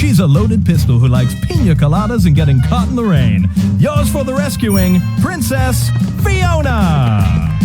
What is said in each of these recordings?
She's a loaded pistol who likes pina coladas and getting caught in the rain. Yours for the rescuing, Princess Fiona!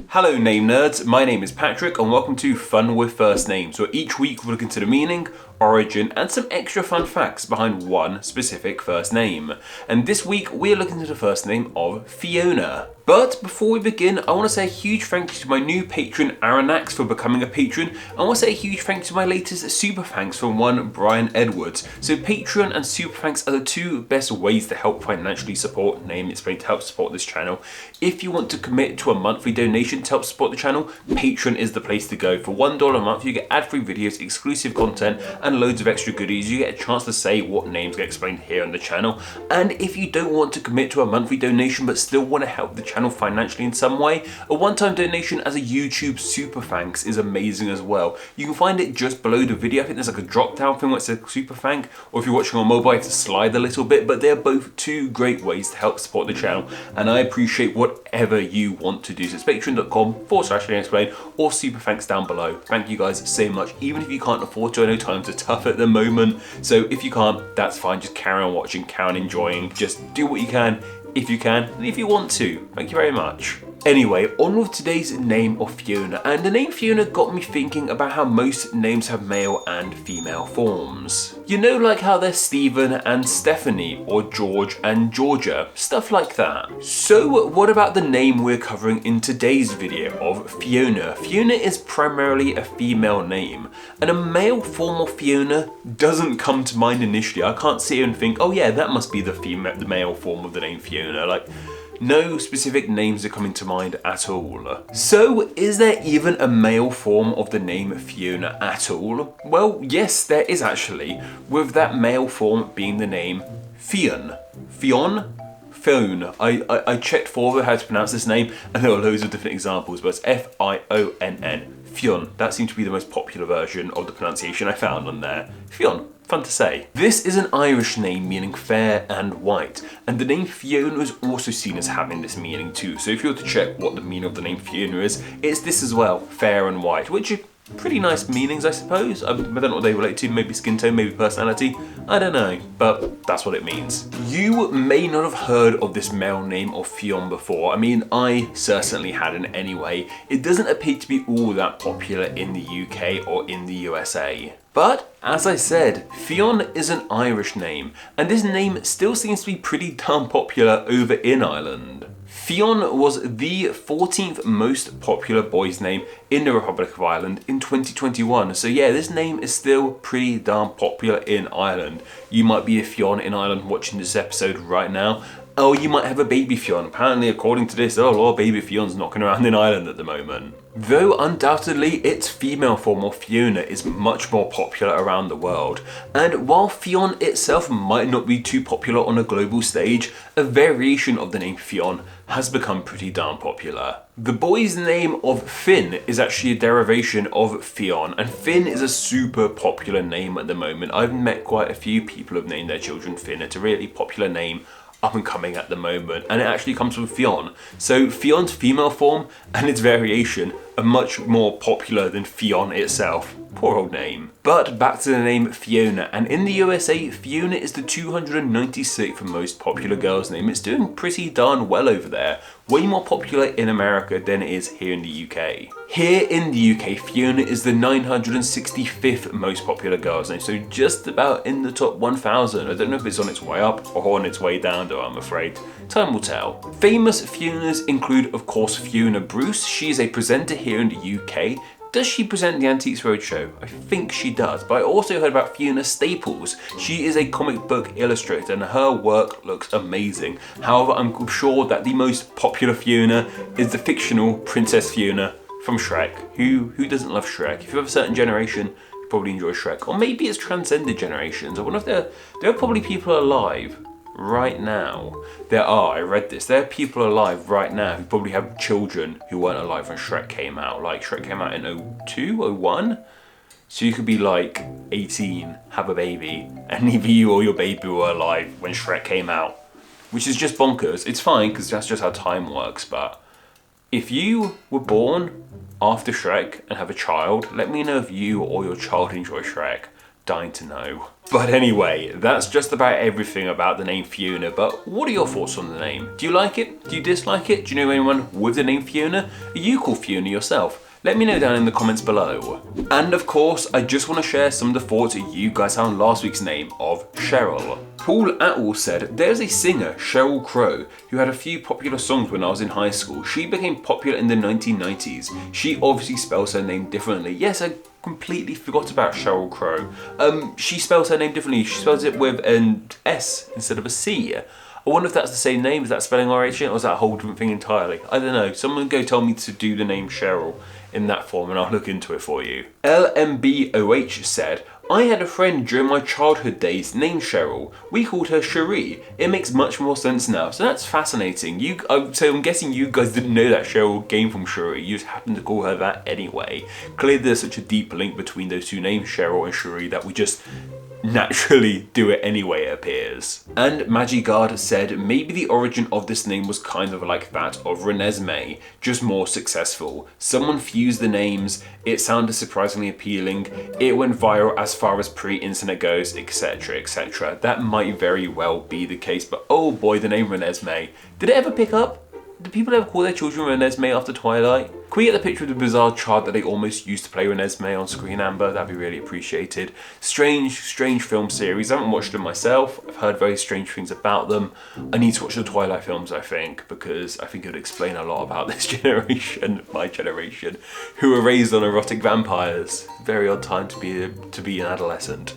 Hello name nerds, my name is Patrick and welcome to Fun with First Names, where each week we'll look into the meaning, origin and some extra fun facts behind one specific first name. And this week we're looking into the first name of Fiona. But before we begin, I want to say a huge thank you to my new patron Aranax for becoming a patron. I want to say a huge thank you to my latest super thanks from one Brian Edwards. So Patreon and super thanks are the two best ways to help financially support Name Explained, to help support this channel. If you want to commit to a monthly donation to help support the channel, Patreon is the place to go. For $1 a month you get ad-free videos, exclusive content and loads of extra goodies. You get a chance to say what names get explained here on the channel. And if you don't want to commit to a monthly donation but still want to help the channel financially in some way, a one-time donation as a YouTube super thanks is amazing as well. You can find it just below the video. I think there's like a drop down thing where it says super thank, or if you're watching on mobile you have to slide a little bit, but they're both two great ways to help support the channel and I appreciate whatever you want to do. So it's patreon.com/explain or super thanks down below. Thank you guys so much, even if you can't afford to. I know times are tough at the moment, so if you can't, that's fine. Just carry on watching, carry on enjoying, just do what you can if you can, and if you want to. Thank you very much. Anyway, on with today's name of Fiona, and the name Fiona got me thinking about how most names have male and female forms. You know, like how there's Stephen and Stephanie, or George and Georgia, stuff like that. So what about the name we're covering in today's video of Fiona? Fiona is primarily a female name, and a male form of Fiona doesn't come to mind initially. I can't sit here and think, oh yeah, that must be the male form of the name Fiona. Like, no specific names are coming to mind at all. So, is there even a male form of the name Fiona at all? Well, yes, there is actually, with that male form being the name Fion. Fion? Fiona. I checked for how to pronounce this name and there were loads of different examples, but it's F-I-O-N-N. Fion. That seemed to be the most popular version of the pronunciation I found on there. Fion. Fun to say. This is an Irish name meaning fair and white, and the name Fiona is also seen as having this meaning too. So if you were to check what the meaning of the name Fiona is, it's this as well, fair and white, which are pretty nice meanings, I suppose. I don't know what they relate to, maybe skin tone, maybe personality, I don't know, but that's what it means. You may not have heard of this male name of Fionn before. I mean, I certainly hadn't anyway. It doesn't appear to be all that popular in the UK or in the USA. But, as I said, Fionn is an Irish name, and this name still seems to be pretty darn popular over in Ireland. Fionn was the 14th most popular boy's name in the Republic of Ireland in 2021. So yeah, this name is still pretty darn popular in Ireland. You might be a Fionn in Ireland watching this episode right now. Oh, you might have a baby Fionn. Apparently, according to this, there are a lot of baby Fionn's knocking around in Ireland at the moment. Though undoubtedly its female form of Fiona is much more popular around the world, and while Fionn itself might not be too popular on a global stage, a variation of the name Fionn has become pretty darn popular. The boy's name of Finn is actually a derivation of Fionn, and Finn is a super popular name at the moment. I've met quite a few people who've named their children Finn. It's a really popular name, up and coming at the moment, and it actually comes from Fionn. So Fionn's female form and its variation are much more popular than Fionn itself. Poor old name. But back to the name Fiona, and in the USA, Fiona is the 296th most popular girl's name. It's doing pretty darn well over there. Way more popular in America than it is here in the UK. Here in the UK, Fiona is the 965th most popular girl's name, so just about in the top 1,000. I don't know if it's on its way up or on its way down though, I'm afraid. Time will tell. Famous Fionas include, of course, Fiona Bruce. She's a presenter here in the UK. Does she present the Antiques Roadshow? I think she does, but I also heard about Fiona Staples. She is a comic book illustrator and her work looks amazing. However, I'm sure that the most popular Fiona is the fictional Princess Fiona from Shrek. Who doesn't love Shrek? If you have a certain generation, you probably enjoy Shrek. Or maybe it's transcended generations. I wonder if there are probably people alive right now. I read this, there are people alive right now who probably have children who weren't alive when Shrek came out. Like, Shrek came out in 02, 01? So you could be like 18, have a baby, and neither you or your baby were alive when Shrek came out. Which is just bonkers. It's fine, because that's just how time works, but if you were born after Shrek and have a child, let me know if you or your child enjoy Shrek. dying to know. But anyway, that's just about everything about the name Fiona, but what are your thoughts on the name? Do you like it? Do you dislike it? Do you know anyone with the name Fiona? Are you called Fiona yourself? Let me know down in the comments below. And of course, I just want to share some of the thoughts you guys had on last week's name of Cheryl. Paul Atwell said, there's a singer, Cheryl Crow, who had a few popular songs when I was in high school. She became popular in the 1990s. She obviously spells her name differently. Yes, I completely forgot about Cheryl Crow. She spells her name differently. She spells it with an S instead of a C. I wonder if that's the same name, is that spelling origin, or is that a whole different thing entirely? I don't know. Someone go tell me to do the name Cheryl in that form and I'll look into it for you. LMBOH said, I had a friend during my childhood days named Cheryl. We called her Cherie. It makes much more sense now. So that's fascinating. So I'm guessing you guys didn't know that Cheryl came from Cherie. You just happened to call her that anyway. Clearly there's such a deep link between those two names, Cheryl and Cherie, that we just naturally do it anyway, it appears. And Magigard said maybe the origin of this name was kind of like that of Renesmee, just more successful. Someone fused the names, it sounded surprisingly appealing, it went viral as far as pre-internet goes, etc, etc. That might very well be the case, but oh boy, the name Renesmee. Did it ever pick up? Do people ever call their children Renesmee after Twilight? Can we get the picture of the bizarre chart that they almost used to play Renesmee on screen, Amber? That'd be really appreciated. Strange film series. I haven't watched them myself. I've heard very strange things about them. I need to watch the Twilight films, I think, because I think it would explain a lot about this generation, my generation, who were raised on erotic vampires. Very odd time to be an adolescent.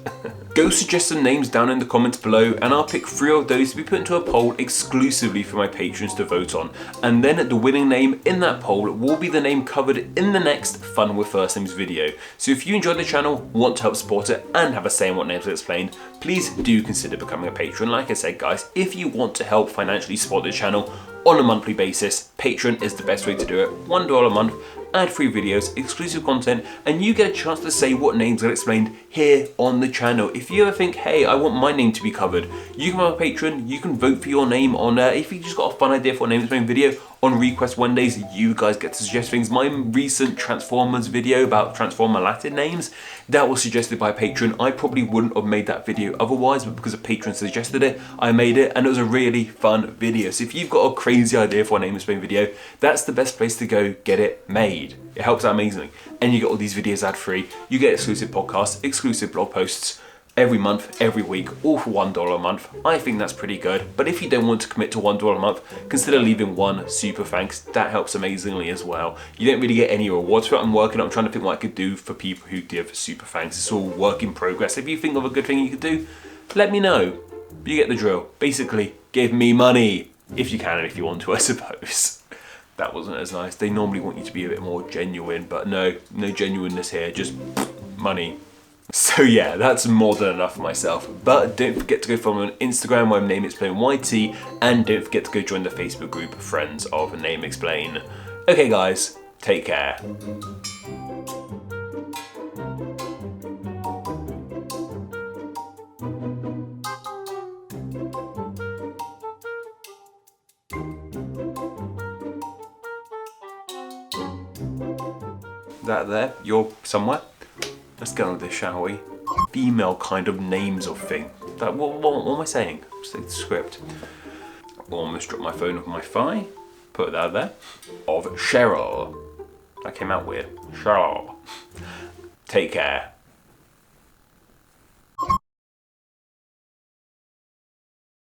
Go suggest some names down in the comments below and I'll pick 3 of those to be put into a poll exclusively for my patrons to vote on. And then the winning name in that poll will be the name covered in the next Fun with First Names video. So if you enjoyed the channel, want to help support it and have a say in what names are explained, please do consider becoming a patron. Like I said guys, if you want to help financially support the channel on a monthly basis, Patreon is the best way to do it. $1 a month, ad-free videos, exclusive content, and you get a chance to say what names are explained here on the channel. If you ever think, hey, I want my name to be covered, you can become a patron, you can vote for your name on, if you just got a fun idea for a name explained video, on Request Wednesdays, you guys get to suggest things. My recent Transformers video about Transformer Latin names, that was suggested by a patron. I probably wouldn't have made that video otherwise, but because a patron suggested it, I made it, and it was a really fun video. So if you've got a crazy idea for a name explained video, that's the best place to go get it made. It helps out amazingly. And you get all these videos ad-free, you get exclusive podcasts, exclusive blog posts, every month, every week, all for $1 a month. I think that's pretty good. But if you don't want to commit to $1 a month, consider leaving one super thanks. That helps amazingly as well. You don't really get any rewards for it. I'm trying to think what I could do for people who give super thanks. It's all work in progress. If you think of a good thing you could do, let me know. You get the drill. Basically, give me money. If you can and if you want to, I suppose. That wasn't as nice. They normally want you to be a bit more genuine, but no genuineness here, just money. So yeah, that's more than enough for myself. But don't forget to go follow me on Instagram where my name explain YT, and don't forget to go join the Facebook group Friends of Name Explain. Okay guys, take care. That there, you're somewhere. Let's get on with this, shall we? Female kind of names of thing. What am I saying? Say the script. Almost dropped my phone off my thigh. Put that there. Of Cheryl. That came out weird. Cheryl. Take care.